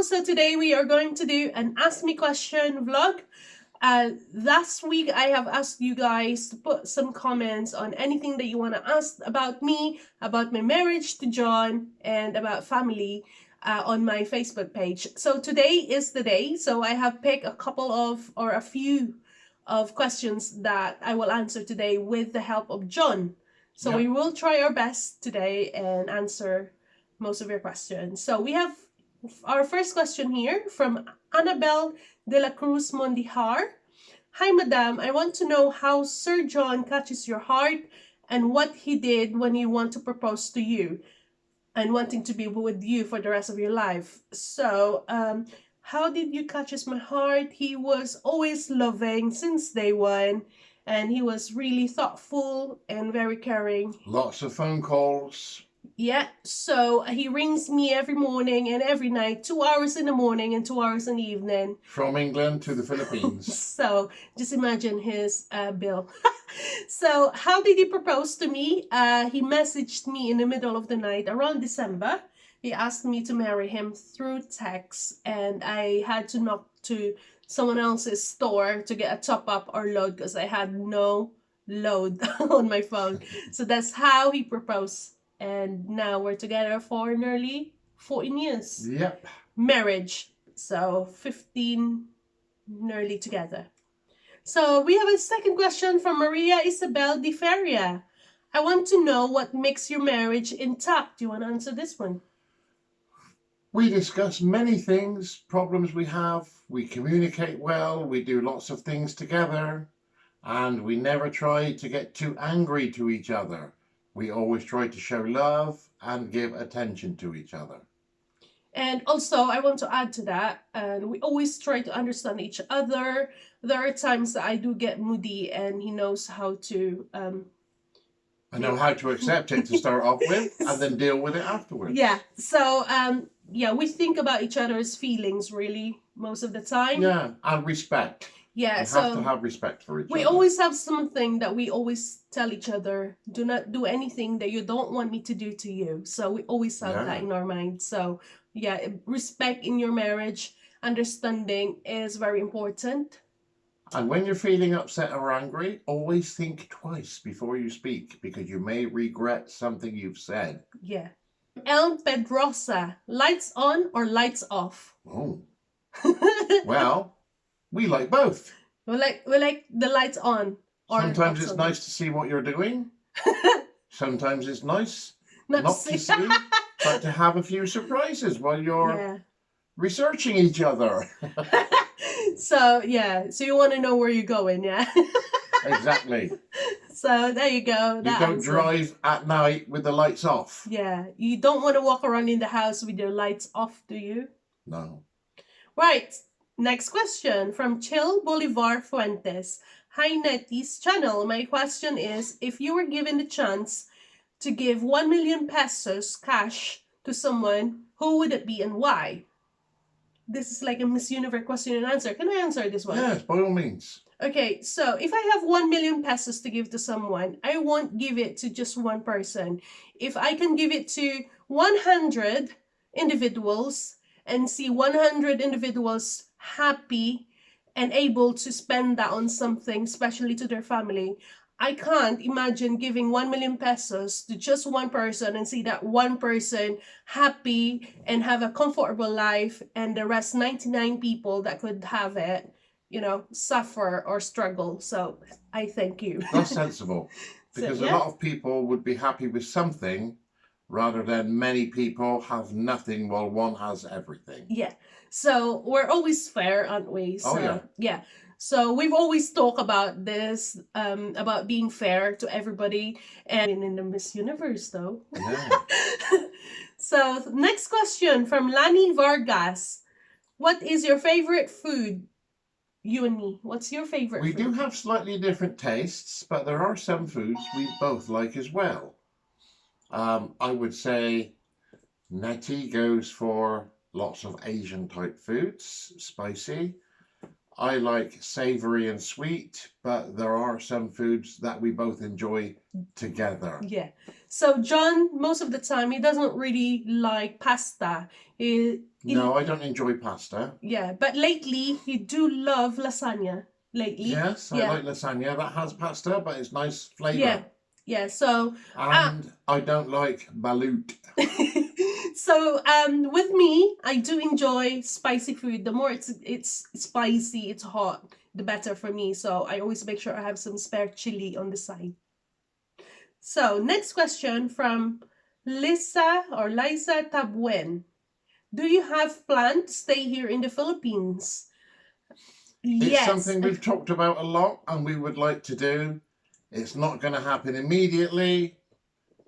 so today we are going to do an Ask Me Question vlog. Last week I have asked you guys to put some comments on anything that you want to ask about me, about my marriage to John, and about family on my Facebook page. So today is the day. So I have picked a few of questions that I will answer today with the help of John. So we will try our best today and answer most of your questions. So we have our first question here from Annabelle de la Cruz Mondihar. Hi, Madam. I want to know how Sir John catches your heart and what he did when he wanted to propose to you and wanting to be with you for the rest of your life. So, how did you catch my heart? He was always loving since day one, and he was really thoughtful and very caring. Lots of phone calls. Yeah, so he rings me every morning and every night, 2 hours in the morning and 2 hours in the evening. From England to the Philippines. So just imagine his bill. So how did he propose to me? He messaged me in the middle of the night around December. He asked me to marry him through text, and I had to knock to someone else's store to get a top-up or load because I had no load on my phone. So that's how he proposed. And now we're together for nearly 14 years. Yep. Marriage. So 15 nearly together. So we have a second question from Maria Isabel Di Feria. I want to know what makes your marriage intact. Do you want to answer this one? We discuss many things, problems we have. We communicate well. We do lots of things together. And we never try to get too angry to each other. We always try to show love and give attention to each other. And also, I want to add to that, and we always try to understand each other. There are times that I do get moody, and he knows how to... I know how to accept it to start off with, and then deal with it afterwards. Yeah, so, yeah, we think about each other's feelings, really, most of the time. Yeah, and respect. Yeah, you have to have respect for each other. We always have something that we always tell each other, do not do anything that you don't want me to do to you. So we always have that in our mind. So yeah, respect in your marriage, understanding is very important. And when you're feeling upset or angry, always think twice before you speak, because you may regret something you've said. Yeah. El Pedrosa, lights on or lights off? Oh. Well... we like both. We like the lights on. Sometimes it's nice to see what you're doing. Sometimes it's nice not to see, but to have a few surprises while you're researching each other. So, yeah. So you want to know where you're going, yeah? Exactly. So there you go. You don't drive at night with the lights off. Yeah. You don't want to walk around in the house with your lights off, do you? No. Right. Next question from Chill Bolivar Fuentes. Hi, Netty's channel. My question is, if you were given the chance to give 1 million pesos cash to someone, who would it be and why? This is like a Miss Universe question and answer. Can I answer this one? Yes, by all means. Okay, so if I have 1 million pesos to give to someone, I won't give it to just one person. If I can give it to 100 individuals and see 100 individuals happy and able to spend that on something, especially to their family. I can't imagine giving 1 million pesos to just one person and see that one person happy and have a comfortable life, and the rest 99 people that could have it, you know, suffer or struggle. So I thank you. That's sensible. Because a lot of people would be happy with something rather than many people have nothing while one has everything. Yeah. So we're always fair, aren't we? So, yeah. So we've always talked about this, about being fair to everybody, and in the Miss Universe, though. Yeah. So next question from Lani Vargas. What is your favorite food? You and me. What's your favorite food? We do have slightly different tastes, but there are some foods we both like as well. I would say Netty goes for lots of Asian type foods, spicy. I like savoury and sweet, but there are some foods that we both enjoy together. Yeah. So John, most of the time, he doesn't really like pasta. No, I don't enjoy pasta. Yeah, but lately you do love lasagna. Lately, Yes, I yeah, like lasagna. That has pasta, but it's nice yeah, flavour. yeah. So, And I don't like balut. so with me, I do enjoy spicy food. The more it's spicy, it's hot, the better for me. So I always make sure I have some spare chili on the side. So next question from Liza Tabuen. Do you have plans to stay here in the Philippines? It's Yes. something we've talked about a lot and we would like to do. It's not going to happen immediately.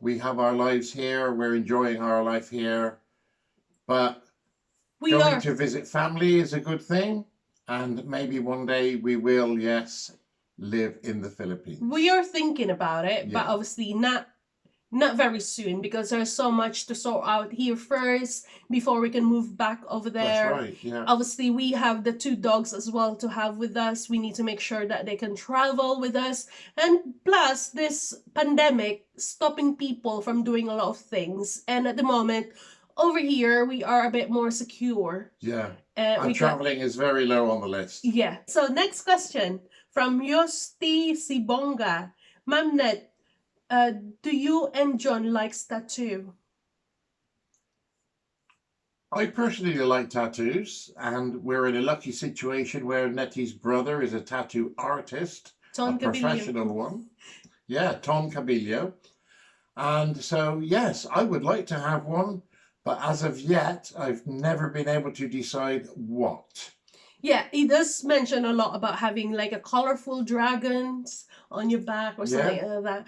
We have our lives here. We're enjoying our life here. But We going are to visit family is a good thing. And maybe one day we will, yes, live in the Philippines. we are thinking about it, but Yeah. obviously not very soon because there's so much to sort out here first before we can move back over That's there. right, yeah. Obviously, we have the 2 dogs as well to have with us. We need to make sure that they can travel with us. And plus, this pandemic stopping people from doing a lot of things. And at the moment, over here, we are a bit more secure. Yeah. We And traveling is very low on the list. Yeah. So next question from Yosti Sibonga. Ma'am Net, do you and John likes tattoo? I personally like tattoos, and we're in a lucky situation where Netty's brother is a tattoo artist, Ton a Cabillo. professional one. Yeah, Tom Cabillo. And so, yes, I would like to have one, but as of yet, I've never been able to decide what. Yeah, he does mention a lot about having like a colorful dragons on your back or something like that.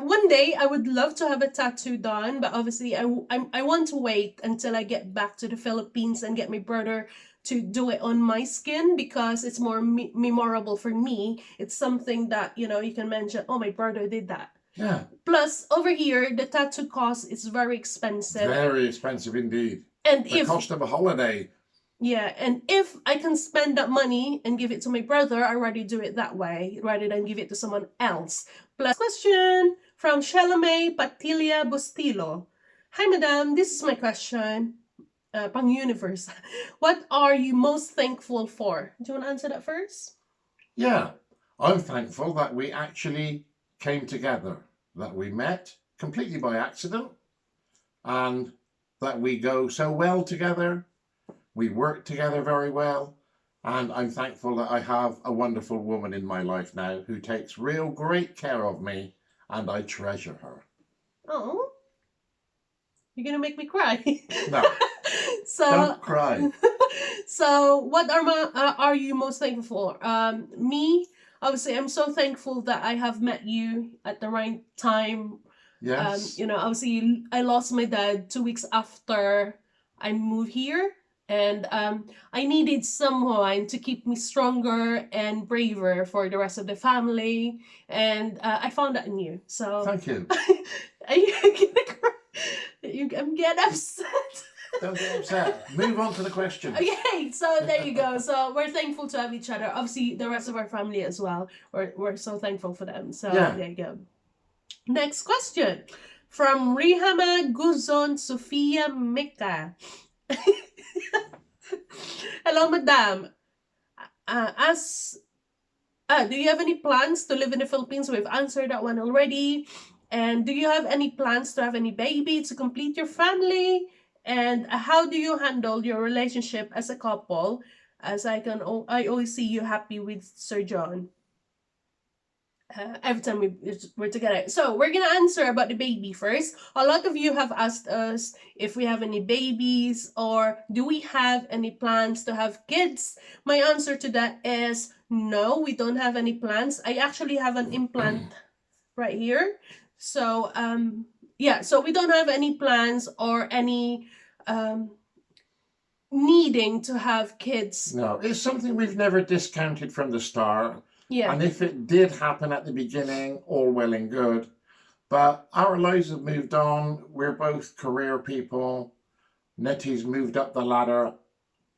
One day I would love to have a tattoo done, but obviously I want to wait until I get back to the Philippines and get my brother to do it on my skin because it's more memorable for me. It's something that, you know, you can mention, oh, my brother did that. Yeah. Plus, over here, the tattoo cost is very expensive. Very expensive indeed. And the cost of a holiday. Yeah, and if I can spend that money and give it to my brother, I'd rather do it that way rather than give it to someone else. Plus, question from Shalome Patilia Bustillo. Hi, madam. This is my question. Pang universe. What are you most thankful for? Do you want to answer that first? Yeah, I'm thankful that we actually came together, that we met completely by accident, and that we go so well together. We work together very well, and I'm thankful that I have a wonderful woman in my life now who takes real great care of me, and I treasure her. Oh, you're gonna make me cry. No, so don't cry. So, what are you most thankful for? Me, obviously, I'm so thankful that I have met you at the right time. Yes. You know, obviously, I lost my dad 2 weeks after I moved here, and I needed someone to keep me stronger and braver for the rest of the family, and I found that in you. So, thank you. Are you gonna cry? I'm getting upset. Don't get upset. Move on to the question. Okay, so there you go. So we're thankful to have each other. Obviously, the rest of our family as well. We're so thankful for them. So Yeah. there you go. Next question from Rihama Guzon Sofia Mika. Hello, madam. Do you have any plans to live in the Philippines? We've answered that one already. And do you have any plans to have any baby to complete your family? And how do you handle your relationship as a couple? As I always see you happy with Sir John. Every time we're together. So we're gonna answer about the baby first. A lot of you have asked us if we have any babies or do we have any plans to have kids. My answer to that is no, we don't have any plans. I actually have an implant right here. So yeah, so we don't have any plans or any needing to have kids. No, it's something we've never discounted from the start. Yeah. And if it did happen at the beginning, all well and good. But our lives have moved on. We're both career people. Netty's moved up the ladder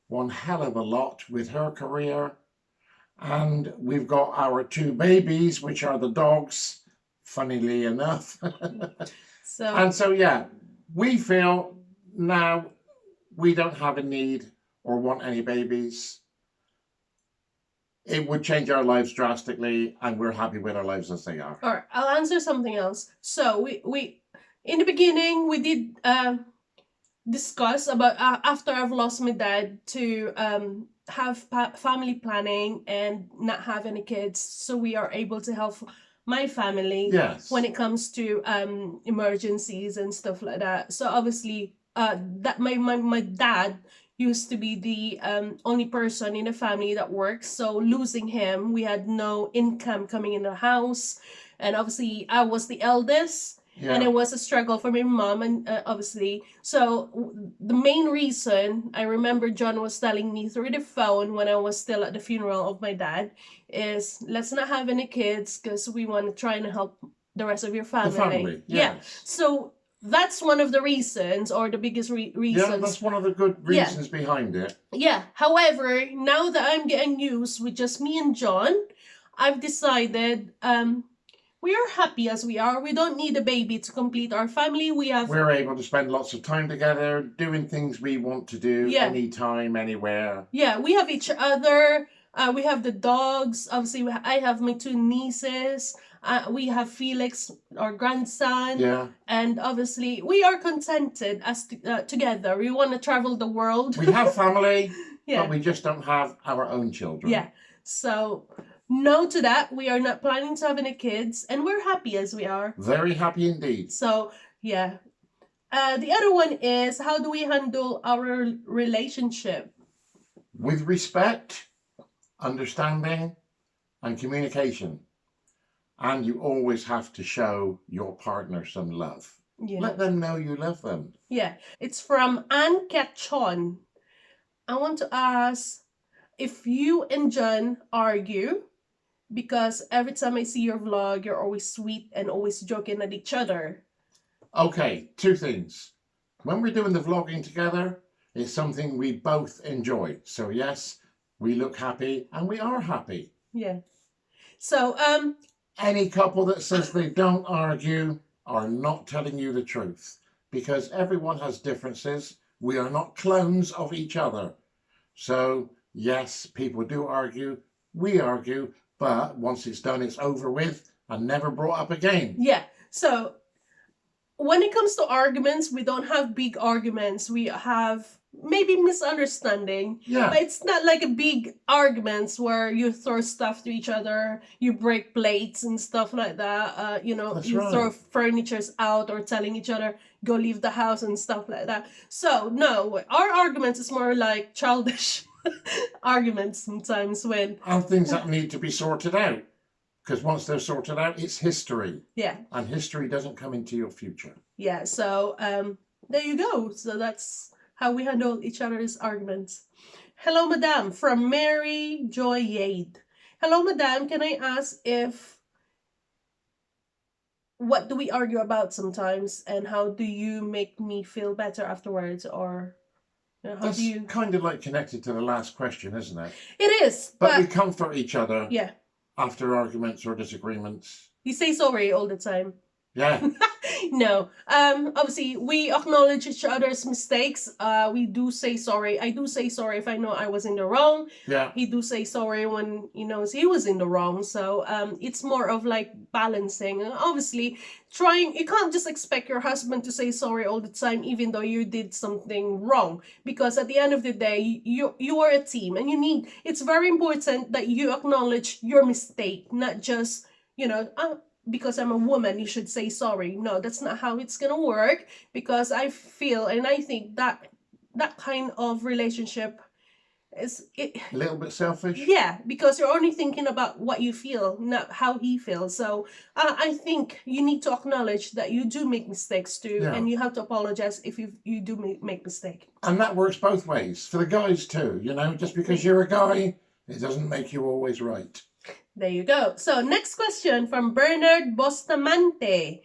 one hell of a lot with her career. And we've got our 2 babies, which are the dogs, funnily enough. So And so, yeah, we feel now we don't have a need or want any babies, it would change our lives drastically, and we're happy with our lives as they are. All right, I'll answer something else. So we in the beginning we did discuss about after I've lost my dad to have family planning and not have any kids, so we are able to help my family Yes. when it comes to emergencies and stuff like that. So obviously that my dad used to be the only person in the family that works, so losing him, we had no income coming in the house, and obviously I was the eldest. Yeah. And it was a struggle for my mom, and obviously. So the main reason I remember John was telling me through the phone when I was still at the funeral of my dad is, let's not have any kids because we want to try and help the rest of your family. The family, Yeah. yes. So that's one of the reasons, or the biggest reasons. Yeah, that's one of the good reasons behind it. Yeah. However, now that I'm getting used with just me and John, I've decided we are happy as we are. We don't need a baby to complete our family. We're able to spend lots of time together, doing things we want to do, anytime, anywhere. Yeah, we have each other. We have the dogs. Obviously, I have my two nieces. We have Felix, our grandson. Yeah. And obviously, we are contented as together. We want to travel the world. We have family, but we just don't have our own children. Yeah. So, no to that. We are not planning to have any kids, and we're happy as we are. Very happy indeed. So, yeah. The other one is, how do we handle our relationship? With respect, understanding, and communication. And you always have to show your partner some love. Yeah. Let them know you love them. Yeah. It's from Anne Ketchon. I want to ask if you and John argue, because every time I see your vlog, you're always sweet and always joking at each other. Okay, two things. When we're doing the vlogging together, it's something we both enjoy. So yes, we look happy and we are happy. Yeah. So, any couple that says they don't argue are not telling you the truth, because everyone has differences. We are not clones of each other. So yes, people do argue. We argue. But once it's done, it's over with and never brought up again. Yeah. So when it comes to arguments, we don't have big arguments. We have maybe misunderstanding. Yeah. But it's not like a big arguments where you throw stuff to each other, you break plates and stuff like that. That's you right. throw furnitures out or telling each other, go leave the house and stuff like that. So no, our arguments is more like childish arguments sometimes when... And things that need to be sorted out. Because once they're sorted out, it's history. Yeah. And history doesn't come into your future. Yeah, so there you go. So that's how we handle each other's arguments. Hello, Madame, from Mary Joy Yade. Hello, Madame, can I ask what do we argue about sometimes, and how do you make me feel better afterwards, or... How That's do you... kind of like connected to the last question, isn't it? It is, but we comfort each other. Yeah. After arguments or disagreements. You say sorry all the time. Yeah. No. Obviously, we acknowledge each other's mistakes. We do say sorry. I do say sorry if I know I was in the wrong. Yeah. He do say sorry when he knows he was in the wrong. So it's more of like balancing. And obviously, you can't just expect your husband to say sorry all the time, even though you did something wrong. Because at the end of the day, you are a team, and it's very important that you acknowledge your mistake, not just, because I'm a woman, you should say sorry. No, that's not how it's gonna work, because I feel and I think that kind of relationship is a little bit selfish. Yeah, because you're only thinking about what you feel, not how he feels. So I think you need to acknowledge that you do make mistakes too, and you have to apologize if you do make mistake. And that works both ways for the guys too. Just because you're a guy, it doesn't make you always right. There you go. So next question from Bernard Bustamante.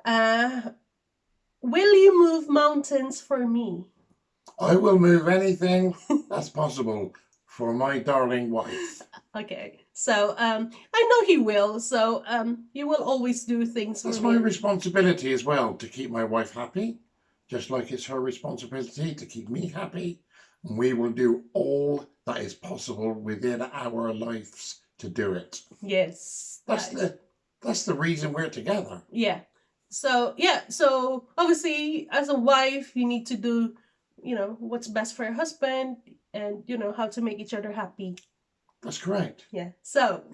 Will you move mountains for me? I will move anything that's possible for my darling wife. Okay. So I know he will. So he will always do things for me. That's my responsibility as well, to keep my wife happy. just like it's her responsibility to keep me happy. And we will do all that is possible within our lives to do it. Yes. That's the reason we're together. Yeah. So obviously as a wife you need to do, what's best for your husband, and how to make each other happy. That's correct. Yeah. So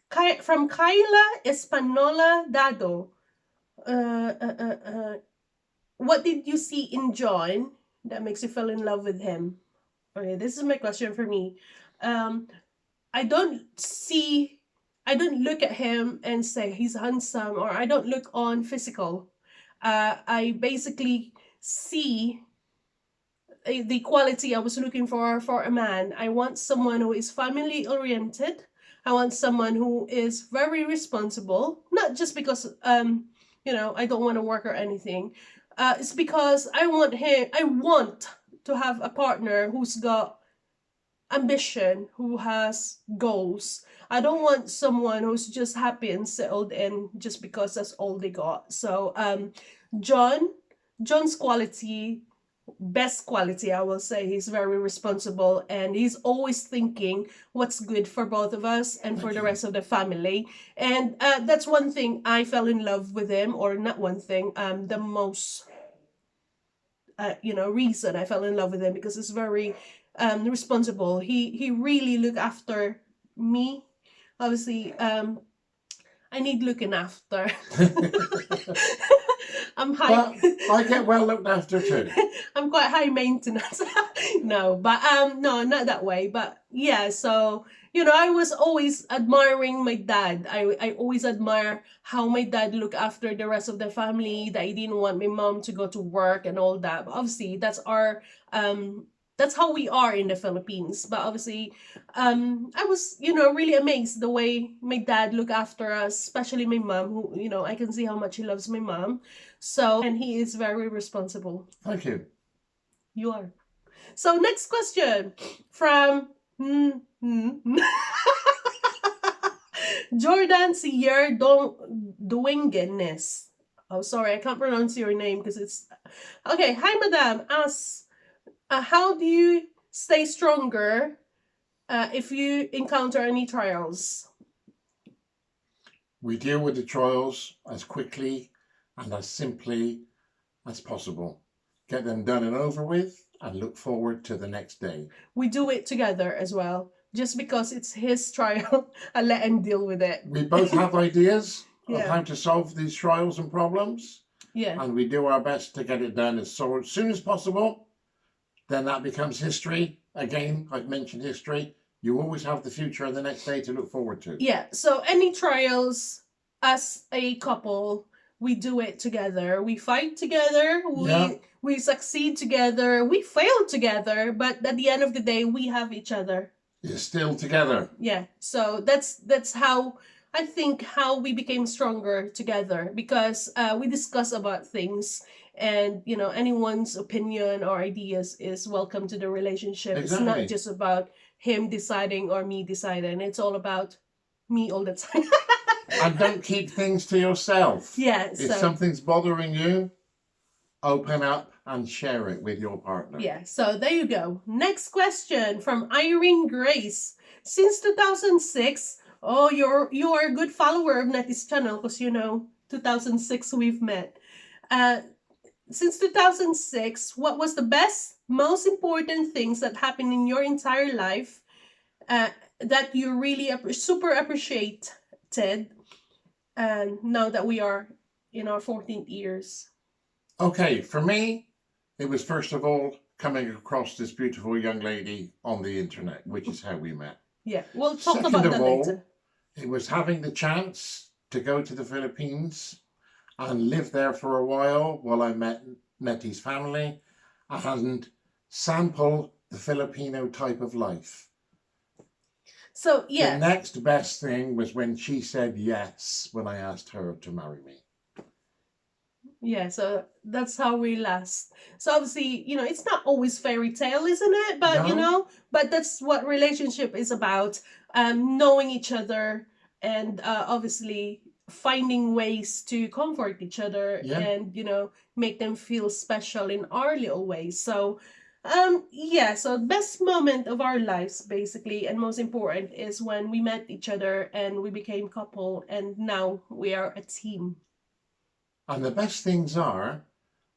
from Kyla Espanola Dado, what did you see in John that makes you fall in love with him? Okay, this is my question for me. I don't look at him and say he's handsome, or I don't look on physical. I basically see the quality I was looking for a man. I want someone who is family oriented. I want someone who is very responsible, not just because I don't want to work or anything. It's because I want to have a partner who's got ambition, who has goals. I don't want someone who's just happy and settled in just because that's all they got. So John's quality, best quality, I will say, he's very responsible, and he's always thinking what's good for both of us and for the rest of the family. And that's one thing I fell in love with him, or not one thing, the most reason I fell in love with him, because he's very responsible. He really look after me. Obviously, I need looking after. I'm high. Well, I get well looked after too. I'm quite high maintenance. No, but no, not that way. But yeah, so I was always admiring my dad. I always admire how my dad looked after the rest of the family, that he didn't want my mom to go to work and all that. But obviously, that's how we are in the Philippines. But obviously, I was, really amazed the way my dad looked after us, especially my mom, who, I can see how much he loves my mom. So, and he is very responsible. Thank you. You are. So, next question from Jordan Sier Duengenes. Oh, sorry, I can't pronounce your name because it's... Okay, hi, madam. Asks, how do you stay stronger if you encounter any trials? We deal with the trials as quickly and as simply as possible. Get them done and over with, and look forward to the next day. We do it together as well. Just because it's his trial, I let him deal with it. We both have ideas of how to solve these trials and problems. Yeah. And we do our best to get it done as soon as possible. Then that becomes history. Again, I've mentioned history. You always have the future and the next day to look forward to. Yeah, so any trials, as a couple, we do it together. We fight together. We succeed together. We fail together. But at the end of the day, we have each other. You're still together. Yeah, so that's how I think how we became stronger together, because we discuss about things, and anyone's opinion or ideas is welcome to the relationship. Exactly. It's not just about him deciding or me deciding. It's all about me all the time. And don't keep things to yourself. Yeah. If something's bothering you, open up and share it with your partner. Yeah, so there you go. Next question from Irene Grace. Since 2006, you are a good follower of Netty's channel, because 2006 we've met. Since 2006, what was the best, most important things that happened in your entire life that you really super appreciated, now that we are in our 14th years? Okay, for me, it was first of all coming across this beautiful young lady on the internet, which is how we met. Yeah, we'll talk about that later. It was having the chance to go to the Philippines and live there for a while I met Netty's family and sample the Filipino type of life. So, yeah. The next best thing was when she said yes when I asked her to marry me. Yeah, so that's how we last. So obviously, it's not always fairy tale, isn't it? But, No. But that's what relationship is about. Knowing each other, and obviously finding ways to comfort each other Yeah. and, make them feel special in our little ways. So, yeah, so best moment of our lives, basically, and most important is when we met each other and we became couple, and now we are a team. And the best things are,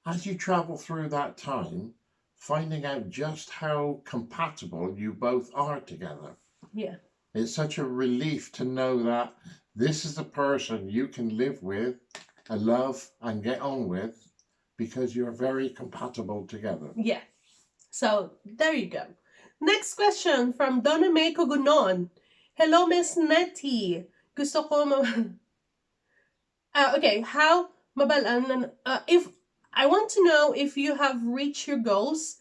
as you travel through that time, finding out just how compatible you both are together. Yeah. It's such a relief to know that this is the person you can live with, and love, and get on with because you're very compatible together. Yeah. So there you go. Next question from Donna May Cogunon. Hello, Miss Netty. Gusto ko okay, how mabalan if I want to know if you have reached your goals,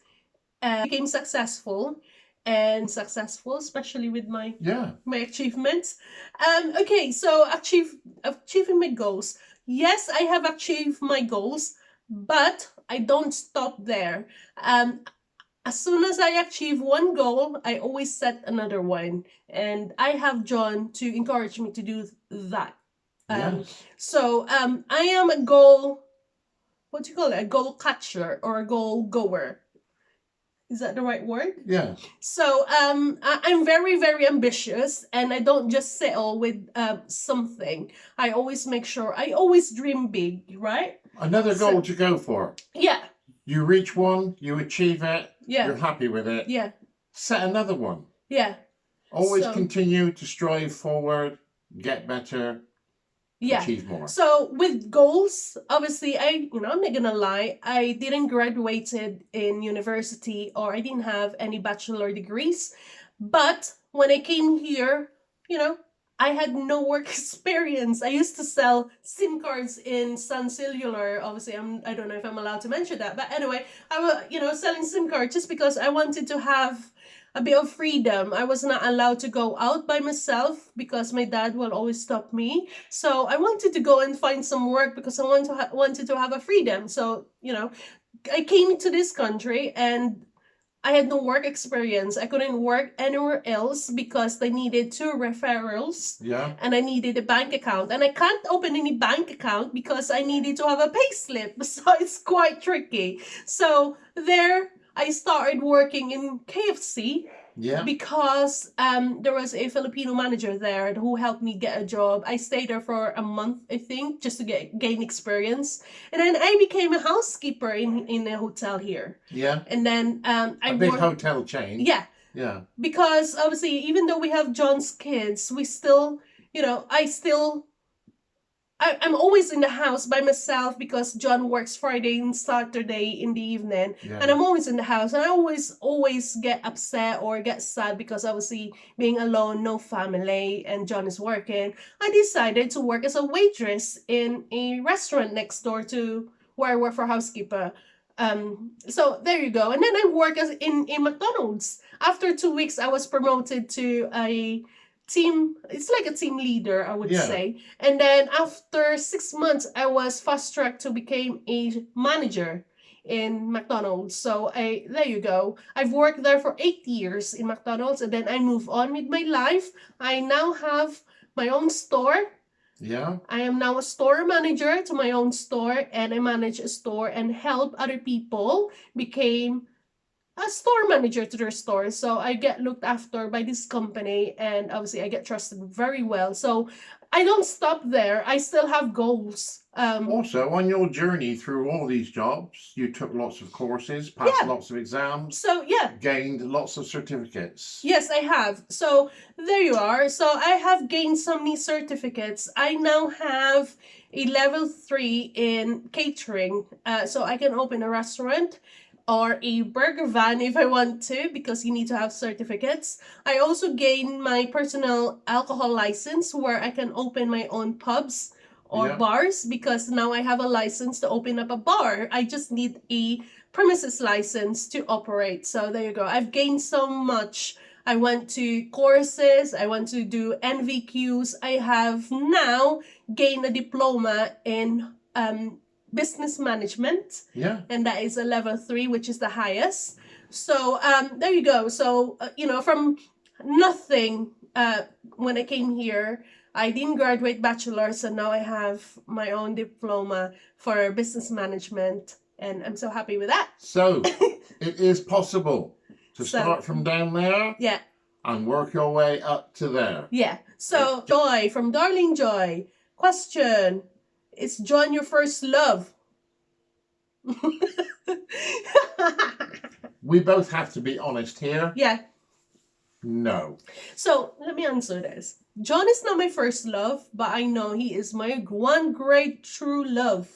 became successful and successful, especially with my achievements. Okay, so achieving my goals. Yes, I have achieved my goals, but I don't stop there. As soon as I achieve one goal, I always set another one, and I have John to encourage me to do that. Yes. So I am a goal. What do you call it? A goal catcher or a goal goer. Is that the right word? Yeah. So I'm very, very ambitious, and I don't just settle with something. I always make sure. I always dream big, right? Another goal to go for. Yeah. You reach one, you achieve it, Yeah. you're happy with it. Yeah. Set another one. Yeah. Always continue to strive forward, get better, achieve more. So with goals, obviously, I'm not gonna lie, I didn't graduated in university, or I didn't have any bachelor degrees. But when I came here, I had no work experience. I used to sell SIM cards in Sun Cellular. Obviously, I don't know if I'm allowed to mention that, but anyway, I was, selling SIM cards just because I wanted to have a bit of freedom. I was not allowed to go out by myself because my dad will always stop me. So I wanted to go and find some work because I wanted to have a freedom. So, I came to this country and I had no work experience. I couldn't work anywhere else because they needed 2 referrals. Yeah. And I needed a bank account. And I can't open any bank account because I needed to have a pay slip. So it's quite tricky. So there I started working in KFC. Yeah. Because there was a Filipino manager there who helped me get a job. I stayed there for a month, I think, just to gain experience. And then I became a housekeeper in a hotel here. Yeah. And then a big hotel chain. Yeah. Yeah. Because obviously, even though we have John's kids, we still, I'm always in the house by myself because John works Friday and Saturday in the evening. Yeah. And I'm always in the house. And I always get upset or get sad because obviously being alone, no family, and John is working. I decided to work as a waitress in a restaurant next door to where I work for housekeeper. So there you go. And then I work in McDonald's. After 2 weeks, I was promoted to a team. It's like a team leader, I would say. And then after 6 months, I was fast tracked to become a manager in McDonald's. So there you go. I've worked there for 8 years in McDonald's, and then I move on with my life. I now have my own store. Yeah. I am now a store manager to my own store, and I manage a store and help other people become a store manager to their store. So I get looked after by this company, and obviously I get trusted very well. So I don't stop there. I still have goals. Also, on your journey through all these jobs, you took lots of courses, passed lots of exams. So gained lots of certificates. Yes, I have. So there you are. So I have gained so many certificates. I now have a level 3 in catering. So I can open a restaurant or a burger van if I want to, because you need to have certificates. I also gained my personal alcohol license where I can open my own pubs or bars, because now I have a license to open up a bar. I just need a premises license to operate. So there you go. I've gained so much. I went to courses. I went to do NVQs. I have now gained a diploma in business management. Yeah. And that is a level 3, which is the highest. So there you go. So, from nothing when I came here, I didn't graduate bachelor's, and now I have my own diploma for business management, and I'm so happy with that. So it is possible to So, start from down there yeah, and work your way up to there. yeah. So, Joy from Darling Joy. Question: is John your first love? We both have to be honest here. Yeah. No. So let me answer this. John is not my first love, but I know he is my one great true love.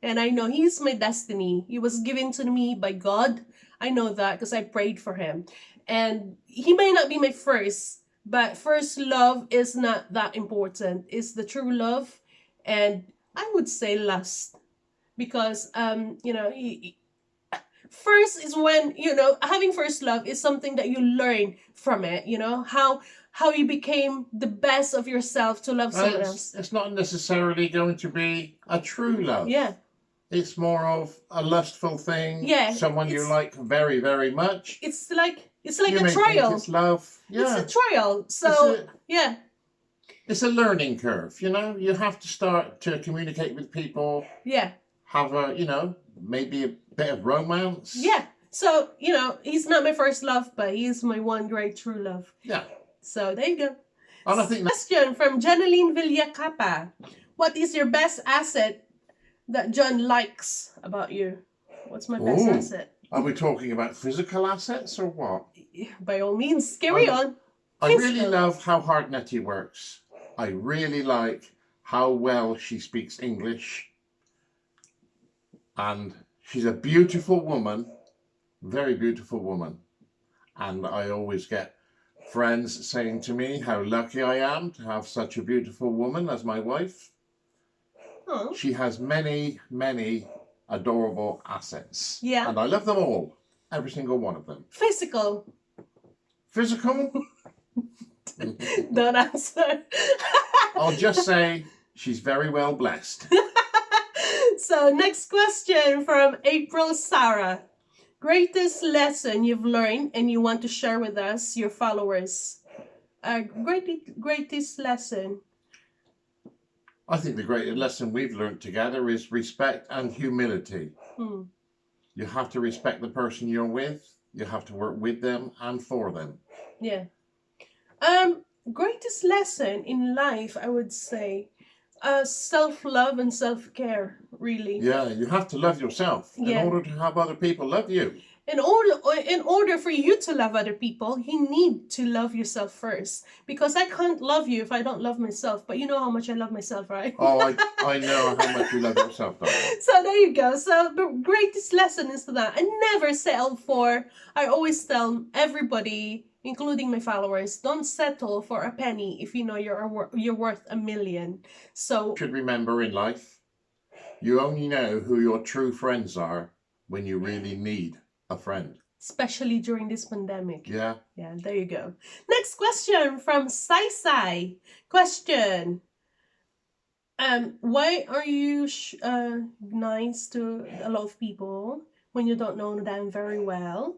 And I know he is my destiny. He was given to me by God. I know that because I prayed for him. And he may not be my first, but first love is not that important. It's the true love. And I would say last. Because first is when, having first love is something that you learn from it, how you became the best of yourself to love someone else. It's not necessarily going to be a true love. Yeah. It's more of a lustful thing. Yeah. Someone you like very, very much. It's like You a may trial. think it's love. Yeah. It's a trial. So yeah. It's a learning curve, You have to start to communicate with people. Yeah. Have maybe a bit of romance. Yeah. So, he's not my first love, but he's my one great true love. Yeah. So there you go. And I think Question from Janeline Villacapa. What is your best asset that John likes about you? What's my best asset? Are we talking about physical assets or what? By all means, carry on. I really love how hard Netty works. I really like how well she speaks English. And she's a beautiful woman, very beautiful woman. And I always get friends saying to me how lucky I am to have such a beautiful woman as my wife. Oh. She has many, many adorable assets. Yeah. And I love them all, every single one of them. Physical. Physical? Don't answer. I'll just say she's very well blessed. So next question from April Sarah. Greatest lesson you've learned and you want to share with us, your followers. Greatest lesson. I think the greatest lesson we've learned together is respect and humility. You have to respect the person you're with. You have to work with them and for them. Yeah. Greatest lesson in life, I would say, self-love and self-care, really. Yeah, you have to love yourself in order to have other people love you. In order for you to love other people, you need to love yourself first. Because I can't love you if I don't love myself. But you know how much I love myself, right? Oh, I know how much you love yourself, darling. So there you go. So the greatest lesson is that I never settle for, I always tell everybody, including my followers, don't settle for a penny if you know you're worth a million. So you should remember in life, you only know who your true friends are when you really need a friend. Especially during this pandemic. Yeah. Yeah, there you go. Next question from Sai Sai. Question. Why are you nice to a lot of people when you don't know them very well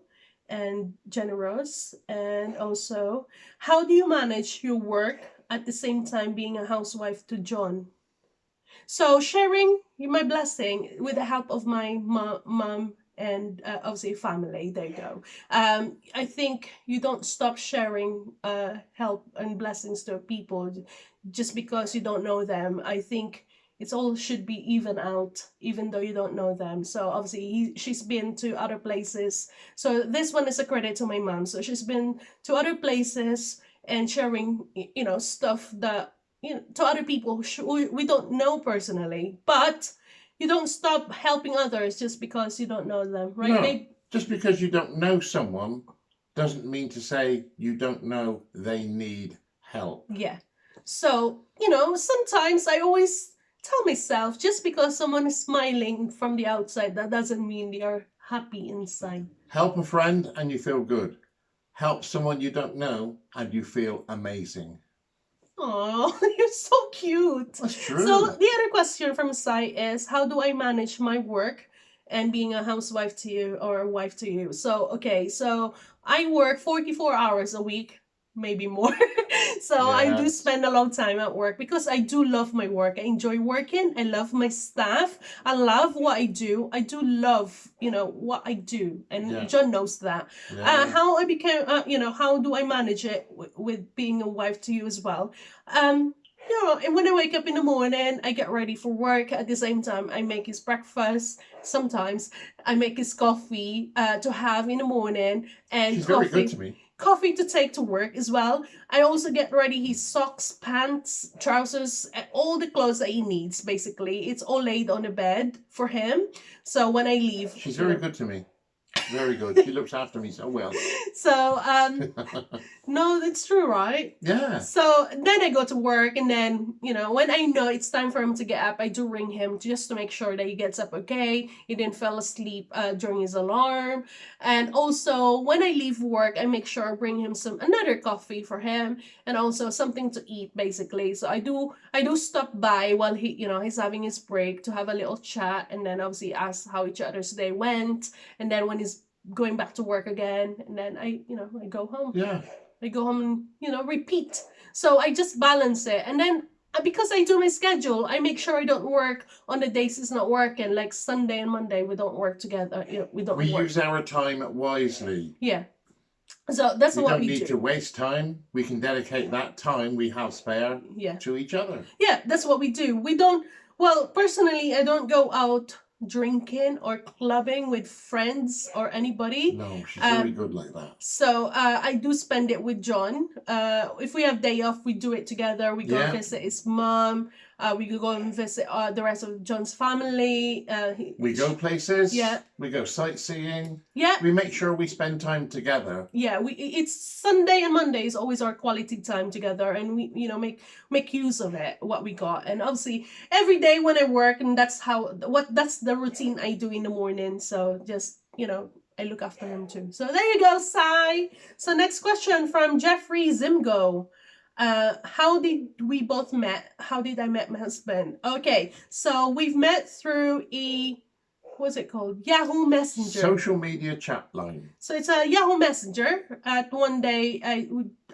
and generous? And also, how do you manage your work at the same time being a housewife to John? So sharing my blessing with the help of my mom and obviously family. There you go. I think you don't stop sharing help and blessings to people just because you don't know them. I think it's all should be even out, even though you don't know them. So obviously she's been to other places. So this one is a credit to my mom. So she's been to other places and sharing, stuff that, to other people who we don't know personally. But you don't stop helping others just because you don't know them, right? No, just because you don't know someone doesn't mean to say you don't know they need help. Yeah. So, sometimes I always tell myself, just because someone is smiling from the outside, that doesn't mean they are happy inside. Help a friend and you feel good. Help someone you don't know and you feel amazing. Oh, you're so cute. That's true. So the other question from Sai is, how do I manage my work and being a housewife to you or a wife to you? So, okay, so I work 44 hours a week. maybe more. So I do Yes. spend a lot of time at work because I do love my work. I enjoy working. I love my staff. I love what I do. I do love, what I do. And Yeah. John knows that. Yeah. How I became, how do I manage it with being a wife to you as well? And when I wake up in the morning, I get ready for work. At the same time, I make his breakfast. Sometimes I make his coffee to have in the morning, and She's very good to me. coffee to take to work as well. I also get ready his socks, pants, trousers, all the clothes that he needs, basically. It's all laid on the bed for him. So when I leave... She's very good to me. Very good. She looks after me so well. So, no, that's true, right? Yeah. So then I go to work, and then, when I know it's time for him to get up, I do ring him just to make sure that he gets up okay. He didn't fall asleep during his alarm. And also, when I leave work, I make sure I bring him another coffee for him, and also something to eat, basically. So I do stop by while he's having his break to have a little chat, and then obviously ask how each other's day went. And then when he's going back to work again, and then I go home. Yeah. I go home and, repeat. So I just balance it. And then because I do my schedule, I make sure I don't work on the days it's not working. Like Sunday and Monday, we don't work together. We don't We work. use our time wisely. Yeah. So that's what we do. We don't need to waste time. We can dedicate that time we have spare to each other. Yeah, that's what we do. We don't, well, personally, I don't go out drinking or clubbing with friends or anybody. No, she's very good like that. So I do spend it with John. If we have day off, we do it together. We go visit his mom. We could go and visit the rest of John's family. We go places. Yeah. We go sightseeing. Yeah. We make sure we spend time together. Yeah. It's Sunday and Monday is always our quality time together, and we make use of it, what we got. And obviously every day when I work, and that's the routine I do in the morning. So just I look after him too. So there you go, Sai. So next question from Jeffrey Zimgo. How did we both met? How did I met my husband? Okay, so we've met through what's it called? Yahoo Messenger. Social media chat line. So it's a Yahoo Messenger. One day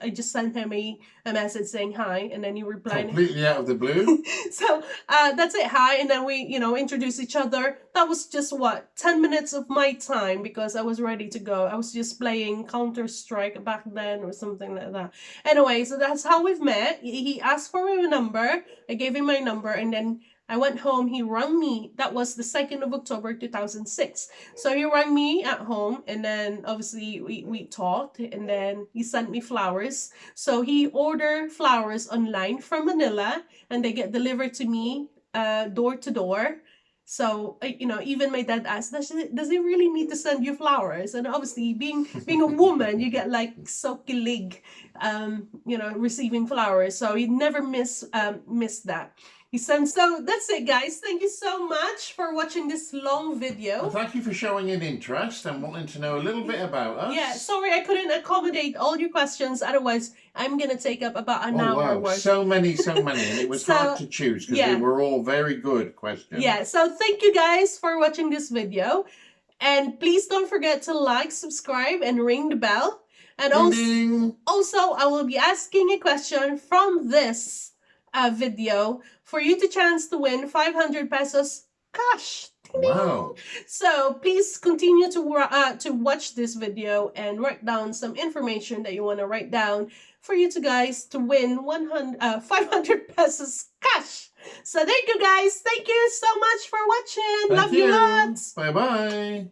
I just sent him a message saying hi, and then he replied. Completely out of the blue. So that's it, hi, and then we introduced each other. That was just 10 minutes of my time because I was ready to go. I was just playing Counter-Strike back then or something like that. Anyway, so that's how we've met. He asked for my number. I gave him my number, and then I went home, he rang me. That was the 2nd of October, 2006. So he rang me at home, and then obviously we talked, and then he sent me flowers. So he ordered flowers online from Manila, and they get delivered to me door to door. So, even my dad asked, does he really need to send you flowers? And obviously, being a woman, you get like so kilig, receiving flowers. So he never missed that. He sent, so that's it, guys. Thank you so much for watching this long video. Well, thank you for showing an interest and wanting to know a little bit about us. Yeah, sorry I couldn't accommodate all your questions. Otherwise, I'm going to take up about an hour worth. So many. And it was hard to choose because they were all very good questions. Yeah, so thank you guys for watching this video. And please don't forget to like, subscribe, and ring the bell. And also, I will be asking a question from this video for you to chance to win 500 pesos cash. Wow. So please continue to watch this video and write down some information that you want to write down for you guys to win 500 pesos cash. So thank you guys. Thank you so much for watching. Love you lots. Bye-bye.